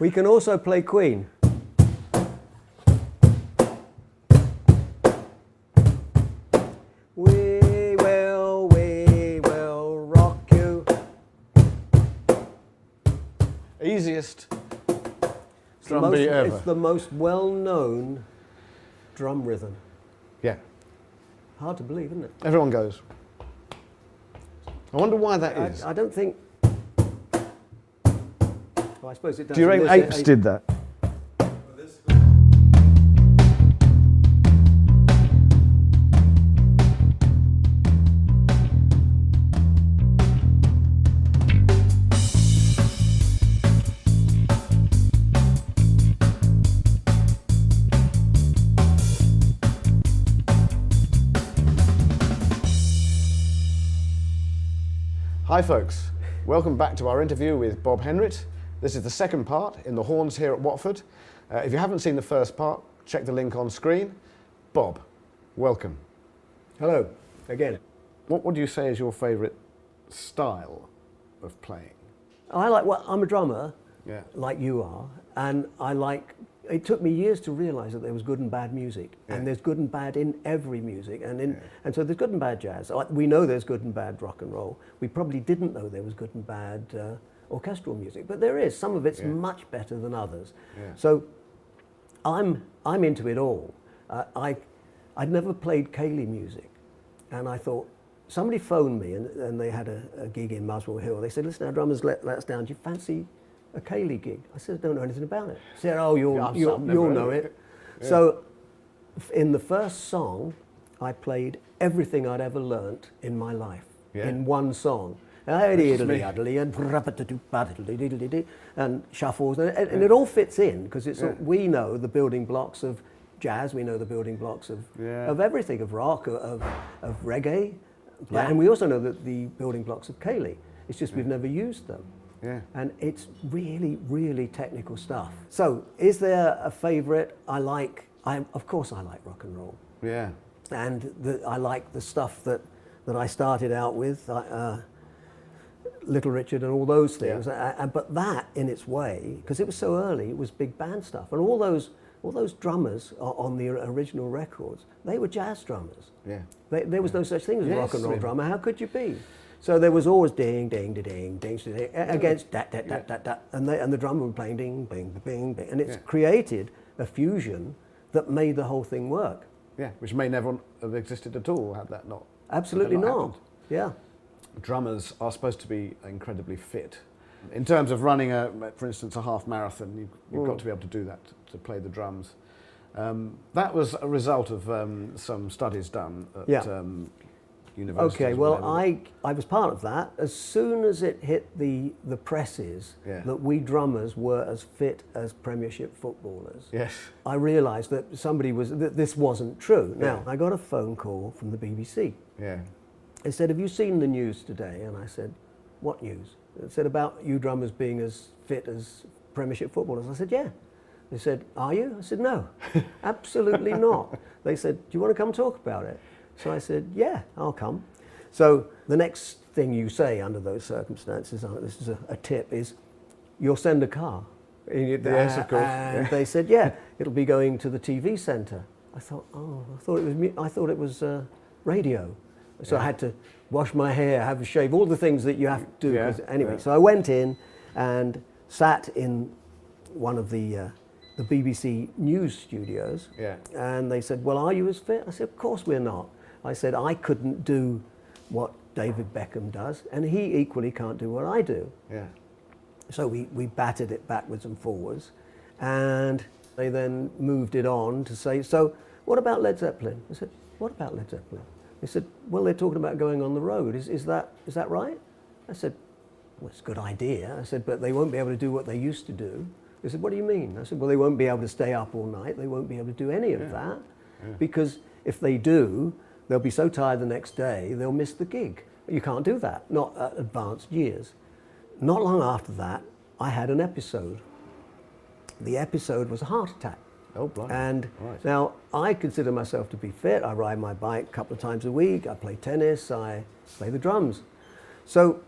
We can also play Queen. We will rock you. Easiest drum beat ever. It's the most well-known drum rhythm. Yeah. Hard to believe, isn't it? Everyone goes. I wonder why that is. I don't think... Well, I suppose it does. Do you reckon apes did that? Hi folks, welcome back to our interview with Bob Henrit. This is the second part in the Horns here at Watford. If you haven't seen the first part, check the link on screen. Bob, welcome. Hello, again. What would you say is your favourite style of playing? Well, I'm a drummer, Yeah. like you are, and it took me years to realise that there was good and bad music, and there's good and bad in every music, and so there's good and bad jazz. We know there's good and bad rock and roll. We probably didn't know there was good and bad orchestral music, but there is. Some of it's much better than others. Yeah. So I'm into it all. I'd never played ceilidh music, and I thought, somebody phoned me, and they had a gig in Muswell Hill. They said, listen, our drummers let us down. Do you fancy a ceilidh gig? I said, I don't know anything about it. He said, oh, you'll know it. Yeah. So in the first song, I played everything I'd ever learnt in my life in one song. And shuffles, and it all fits in, because we know the building blocks of jazz, we know the building blocks of everything, of rock, of reggae, and we also know that the building blocks of ceilidh. It's just we've never used them. Yeah. And it's really, really technical stuff. So, is there a favourite? Of course I like rock and roll. Yeah. And I like the stuff that I started out with, Little Richard and all those things. Yeah. But that, in its way, because it was so early, it was big band stuff. And all those drummers on the original records, they were jazz drummers. Yeah. There was no such thing as a rock and roll drummer. How could you be? So there was always ding, ding, ding, ding, ding, ding, against dat, dat, dat, dat, dat, and the drummer was playing ding, bing, bing, bing, and it's created a fusion that made the whole thing work. Yeah, which may never have existed at all had that not. Absolutely not. Yeah. Drummers are supposed to be incredibly fit. In terms of running, for instance, a half marathon, you've got to be able to do that, to play the drums. That was a result of some studies done at universities. Okay, well, I was part of that. As soon as it hit the presses that we drummers were as fit as Premiership footballers, I realised that this wasn't true. Now, I got a phone call from the BBC. Yeah. They said, have you seen the news today? And I said, what news? It said about you drummers being as fit as Premiership footballers. I said, yeah. They said, are you? I said, no, absolutely not. They said, do you want to come talk about it? So I said, yeah, I'll come. So the next thing you say under those circumstances, this is a tip, is you'll send a car. Yes, of course. And they said, yeah, it'll be going to the TV centre. I thought, I thought it was radio. So I had to wash my hair, have a shave, all the things that you have to do. Yeah, anyway, so I went in and sat in one of the BBC News studios, and they said, well, are you as fit? I said, of course we're not. I said, I couldn't do what David Beckham does, and he equally can't do what I do. Yeah. So we batted it backwards and forwards, and they then moved it on to say, so what about Led Zeppelin? I said, what about Led Zeppelin? They said, well, they're talking about going on the road. Is that right? I said, well, it's a good idea. I said, but they won't be able to do what they used to do. They said, what do you mean? I said, well, they won't be able to stay up all night. They won't be able to do any of that. Yeah. Because if they do, they'll be so tired the next day, they'll miss the gig. You can't do that, not at advanced years. Not long after that, I had an episode. The episode was a heart attack. Oh, blimey. And now I consider myself to be fit. I ride my bike a couple of times a week. I play tennis. I play the drums. So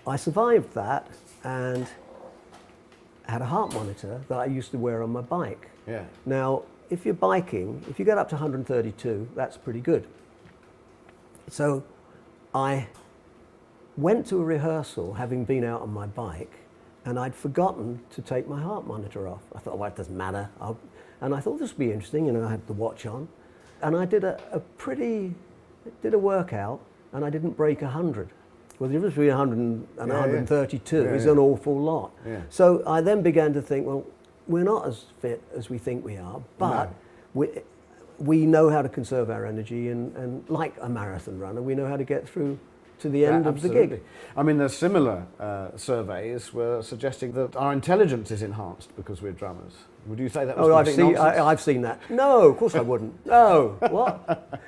I survived that, and had a heart monitor that I used to wear on my bike. Yeah. Now, if you're biking, if you get up to 132, that's pretty good. So I went to a rehearsal having been out on my bike, and I'd forgotten to take my heart monitor off. I thought, well, it doesn't matter. And I thought this would be interesting, you know, I had the watch on. And I did a workout, and I didn't break 100. Well, the difference between 100 and 132 is an awful lot. Yeah. So I then began to think, well, we're not as fit as we think we are, but we know how to conserve our energy, and like a marathon runner, we know how to get through to the end of the gig. I mean, there's similar surveys were suggesting that our intelligence is enhanced because we're drummers. Would you say that was nonsense? I've seen that. No, of course I wouldn't. No, what?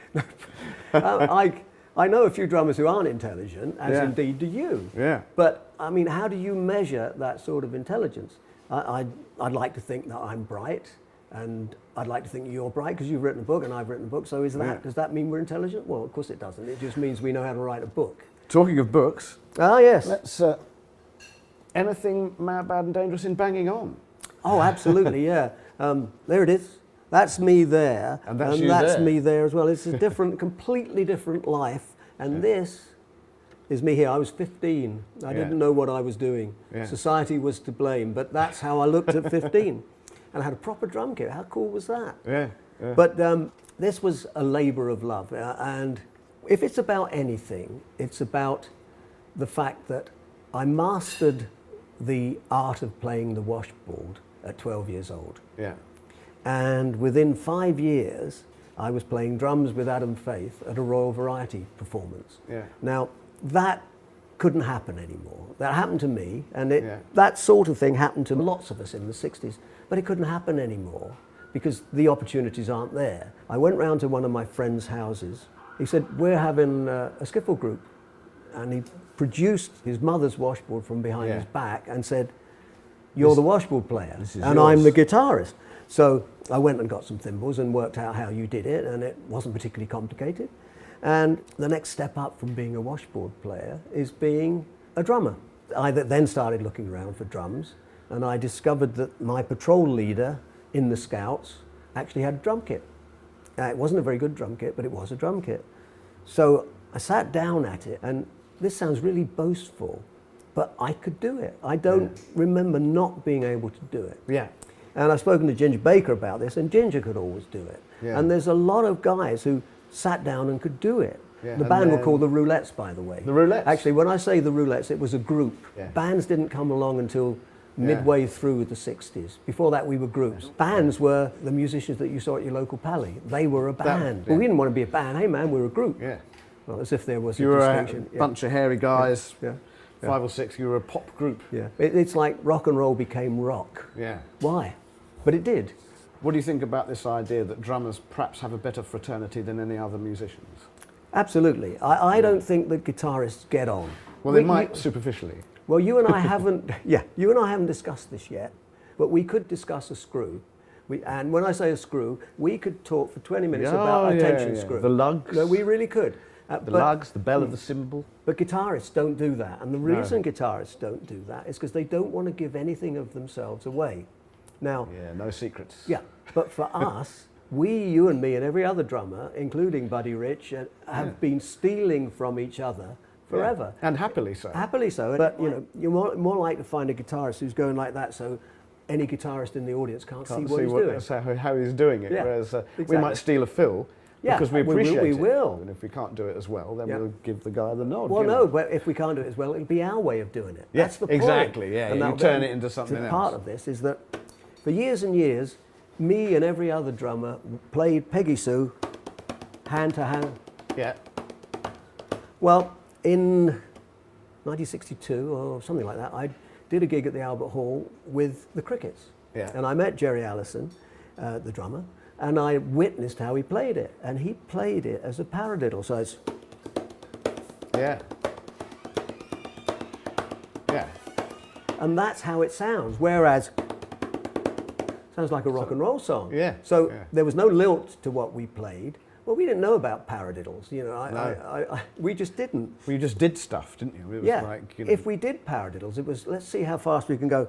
I know a few drummers who aren't intelligent, as indeed do you. Yeah. But, I mean, how do you measure that sort of intelligence? I'd like to think that I'm bright, and I'd like to think you're bright because you've written a book and I've written a book. So does that mean we're intelligent? Well, of course it doesn't. It just means we know how to write a book. Talking of books. Ah, yes. Let's, anything mad, bad and dangerous in banging on? Oh, absolutely, yeah. There it is. That's me there. And that's me there as well. It's a different, completely different life. And this is me here. I was 15. I didn't know what I was doing. Yeah. Society was to blame, but that's how I looked at 15. And I had a proper drum kit. How cool was that? Yeah. But this was a labour of love. And if it's about anything, it's about the fact that I mastered the art of playing the washboard at 12 years old. Yeah. And within 5 years, I was playing drums with Adam Faith at a Royal Variety performance. Yeah. Now, that couldn't happen anymore. That happened to me, and that sort of thing happened to lots of us in the 60s, but it couldn't happen anymore because the opportunities aren't there. I went round to one of my friend's houses. He said, we're having a skiffle group. And he produced his mother's washboard from behind his back and said, you're the washboard player, and I'm the guitarist. So I went and got some thimbles and worked out how you did it, and it wasn't particularly complicated. And the next step up from being a washboard player is being a drummer. I then started looking around for drums, and I discovered that my patrol leader in the Scouts actually had a drum kit. It wasn't a very good drum kit, but it was a drum kit. So I sat down at it, and this sounds really boastful, but I could do it. I don't remember not being able to do it. Yeah. And I've spoken to Ginger Baker about this, and Ginger could always do it. Yeah. And there's a lot of guys who sat down and could do it. Yeah. The band were called the Roulettes, by the way. The Roulettes? Actually, when I say the Roulettes, it was a group. Yeah. Bands didn't come along until midway through the 60s. Before that, we were groups. Bands were the musicians that you saw at your local pally. They were a band. But we didn't want to be a band. Hey, man, we're a group. Yeah. Well, as if there was a distinction. You were a bunch of hairy guys. Yeah. 5 or 6, you were a pop group. Yeah. It's like rock and roll became rock. Yeah. Why? But it did. What do you think about this idea that drummers perhaps have a better fraternity than any other musicians? Absolutely. I don't think that guitarists get on. Well, they might superficially. Well, you and I haven't discussed this yet, but we could discuss a screw. And when I say a screw, we could talk for 20 minutes about a tension screw. The lugs. No, we really could. The lugs, the bell of the cymbal. But guitarists don't do that. And the reason guitarists don't do that is because they don't want to give anything of themselves away. Now, no secrets. Yeah, but for us, you and me and every other drummer, including Buddy Rich, have been stealing from each other forever. Yeah. And happily so. Happily so. But you're more likely to find a guitarist who's going like that, so any guitarist in the audience can't see what he's doing. How he's doing it. Yeah, whereas we might steal a fill. Because we appreciate it. We will. And if we can't do it as well, then we'll give the guy the nod. Well, no, but if we can't do it as well, it'll be our way of doing it. Yes, that's the point. Exactly, yeah. And you turn it into something else. Part of this is that for years and years, me and every other drummer played Peggy Sue hand to hand. Yeah. Well, in 1962 or something like that, I did a gig at the Albert Hall with the Crickets. Yeah. And I met Jerry Allison, the drummer, and I witnessed how he played it. And he played it as a paradiddle, so it's... Yeah. Yeah. And that's how it sounds, whereas... sounds like a rock and roll song. Yeah. So there was no lilt to what we played. Well, we didn't know about paradiddles, you know. We just didn't. Well, you just did stuff, didn't you? It was like, if we did paradiddles, it was, let's see how fast we can go.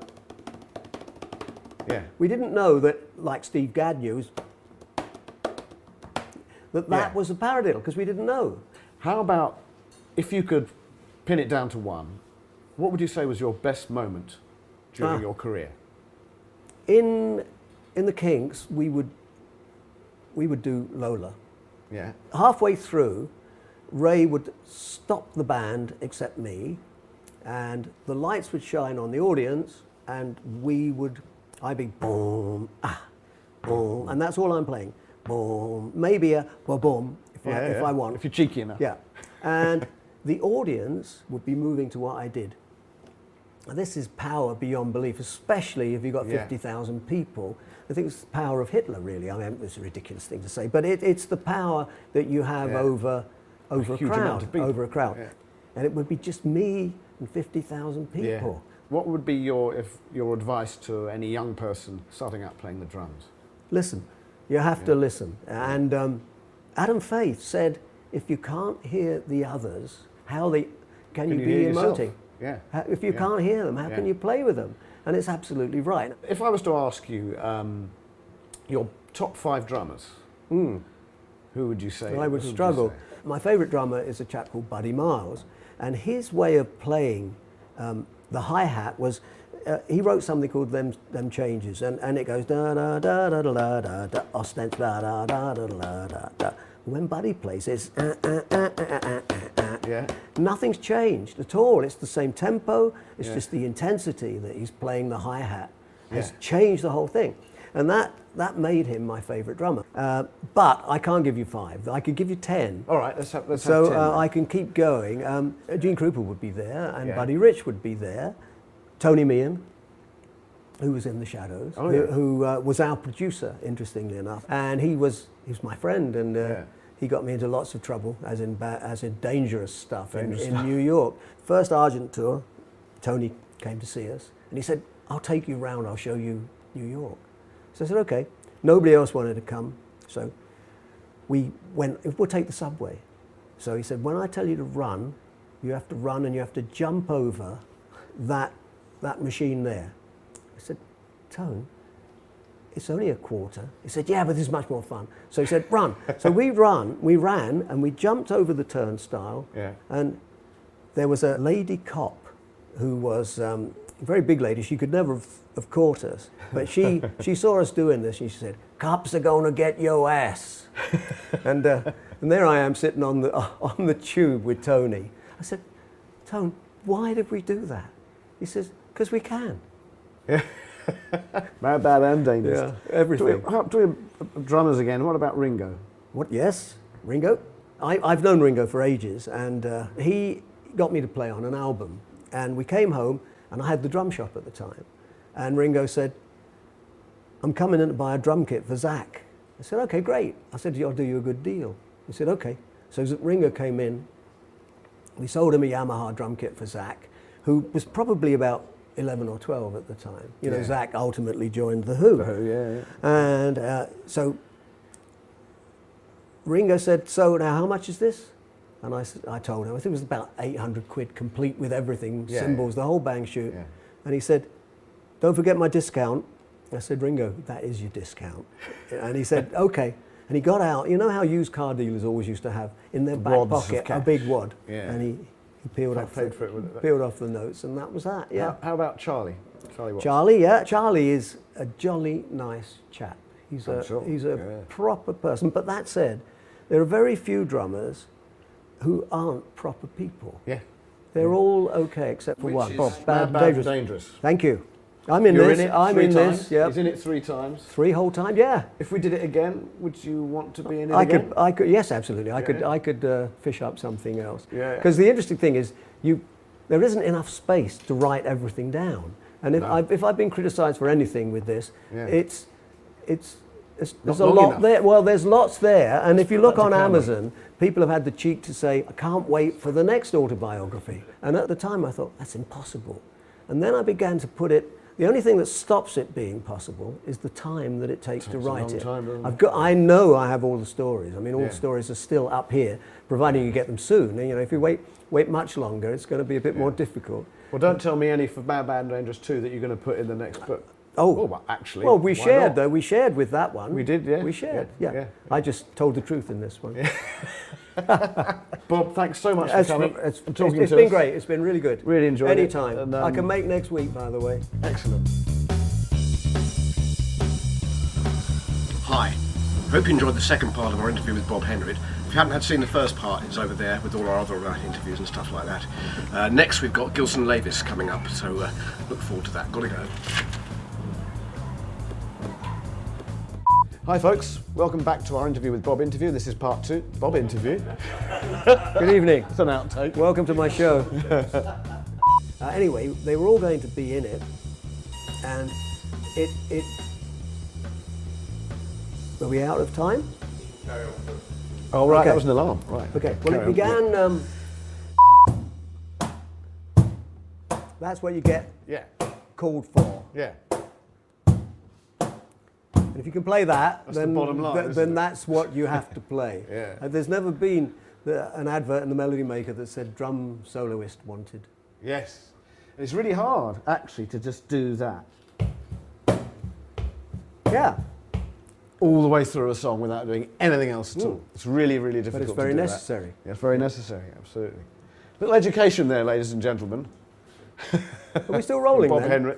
Yeah. We didn't know that, like Steve Gadd knew, that was a paradiddle, because we didn't know. How about, if you could pin it down to one, what would you say was your best moment during your career? In the Kinks, we would do Lola. Yeah. Halfway through, Ray would stop the band except me, and the lights would shine on the audience, and I'd be boom, boom, and that's all I'm playing. Boom, maybe a boom if I want. If you're cheeky enough. Yeah, and the audience would be moving to what I did. And this is power beyond belief, especially if you've got 50,000 people. I think it's the power of Hitler, really. I mean, it's a ridiculous thing to say, but it's the power that you have over a crowd. Yeah. And it would be just me and 50,000 people. Yeah. What would be your advice to any young person starting out playing the drums? Listen. You have to listen. And Adam Faith said, if you can't hear the others, can you be emoting? Yeah. If you can't hear them, how can you play with them? And it's absolutely right. If I was to ask you your top 5 drummers, who would you say? I would struggle. My favourite drummer is a chap called Buddy Miles, and his way of playing the hi-hat was, he wrote something called Them Changes, and it goes da da da da da da da, ostens da da da da da da da. When Buddy plays, it's yeah. Nothing's changed at all. It's the same tempo. It's just the intensity that he's playing the hi-hat has changed the whole thing, and that made him my favourite drummer. But I can't give you 5. I could give you 10. All right, let's have 10. So I can keep going. Gene Krupa would be there, and Buddy Rich would be there. Tony Meehan, who was in the Shadows, who was our producer, interestingly enough, and he was my friend, and he got me into lots of trouble, as in dangerous stuff in New York. First Argent tour, Tony came to see us, and he said, "I'll take you round. I'll show you New York." So I said, "Okay." Nobody else wanted to come, so we went. We'll take the subway. So he said, "When I tell you to run, you have to run, and you have to jump over that machine there." I said, "Tone, it's only a quarter." He said, "Yeah, but this is much more fun." So he said, "Run." So we ran, and we jumped over the turnstile, and there was a lady cop who was a very big lady. She could never have caught us, but she saw us doing this, and she said, "Cops are going to get your ass." and there I am sitting on the tube with Tony. I said, "Tone, why did we do that?" He says, "Because we can." Yeah. Bad and dangerous. Yeah, everything. Do we drummers again? What about Ringo? What? Yes, Ringo. I've known Ringo for ages, and he got me to play on an album. And we came home, and I had the drum shop at the time. And Ringo said, "I'm coming in to buy a drum kit for Zach." I said, "Okay, great." I said, "I'll do you a good deal." He said, "Okay." So Ringo came in. We sold him a Yamaha drum kit for Zach, who was probably about 11 or 12 at the time. You know, Zach ultimately joined The Who. The Who, yeah. And so Ringo said, "So now how much is this?" And I told him, I think it was about 800 quid, complete with everything, cymbals, the whole bang shoot. Yeah. And he said, "Don't forget my discount." I said, "Ringo, that is your discount." And he said, "Okay." And he got out, you know how used car dealers always used to have in their back pocket a big wad. Yeah. And he peeled off the notes, and that was that. Yeah. How about Charlie? Charlie is a jolly nice chap. He's a proper person. But that said, there are very few drummers who aren't proper people. Yeah. They're all okay except for one. Bob, Bad and Dangerous. Thank you. I'm in this. I'm in this. Yeah. He's in it 3 times. 3 whole times. Yeah. If we did it again, would you want to be in it again? I could. Yes, absolutely. I could fish up something else. Yeah. Because the interesting thing is, there isn't enough space to write everything down. And if I've been criticised for anything with this, there's a lot there. Well, there's lots there, and if you look on Amazon, people have had the cheek to say, "I can't wait for the next autobiography." And at the time, I thought that's impossible. And then I began to put it. The only thing that stops it being possible is the time that it takes to write it. I know I have all the stories. I mean, all the stories are still up here, providing you get them soon. And, you know, if you wait much longer, it's going to be a bit more difficult. Well, don't tell me any for Bad and Dangerous 2 that you're going to put in the next book. Oh, well, actually. Well, we why shared not? though. We shared with that one. We did, yeah. We shared. Yeah, Yeah. yeah. I just told the truth in this one. Bob, thanks so much for It's coming and talking it's to been us. great. It's been really good. Really enjoyed it. Anytime. And, I can make next week, by the way. Excellent. Hi. Hope you enjoyed the second part of our interview with Bob Henrit. If you haven't seen the first part, it's over there with all our other interviews and stuff like that. Next we've got Gilson Lavis coming up, so look forward to that. Gotta go. Hi folks, welcome back to our interview with Bob Interview. This is part 2, Bob Interview. Good evening. It's an outtake. Welcome to my show. Anyway, they were all going to be in it, and it. Are we out of time? Oh right, Okay. that was an alarm. Right. Okay. Well, carry it on. began. That's what you get Yeah. called for. Yeah. And if you can play that, That's the then bottom line, isn't then it? that's what you have to play. Yeah. There's never been an advert in the Melody Maker that said drum soloist wanted. Yes. And it's really hard, actually, to just do that Yeah, all the way through a song without doing anything else at all. It's really, really difficult. but it's very to do that. necessary. Yeah, it's very necessary, absolutely. Little education there, ladies and gentlemen. Are we still rolling Bob then? Henrit.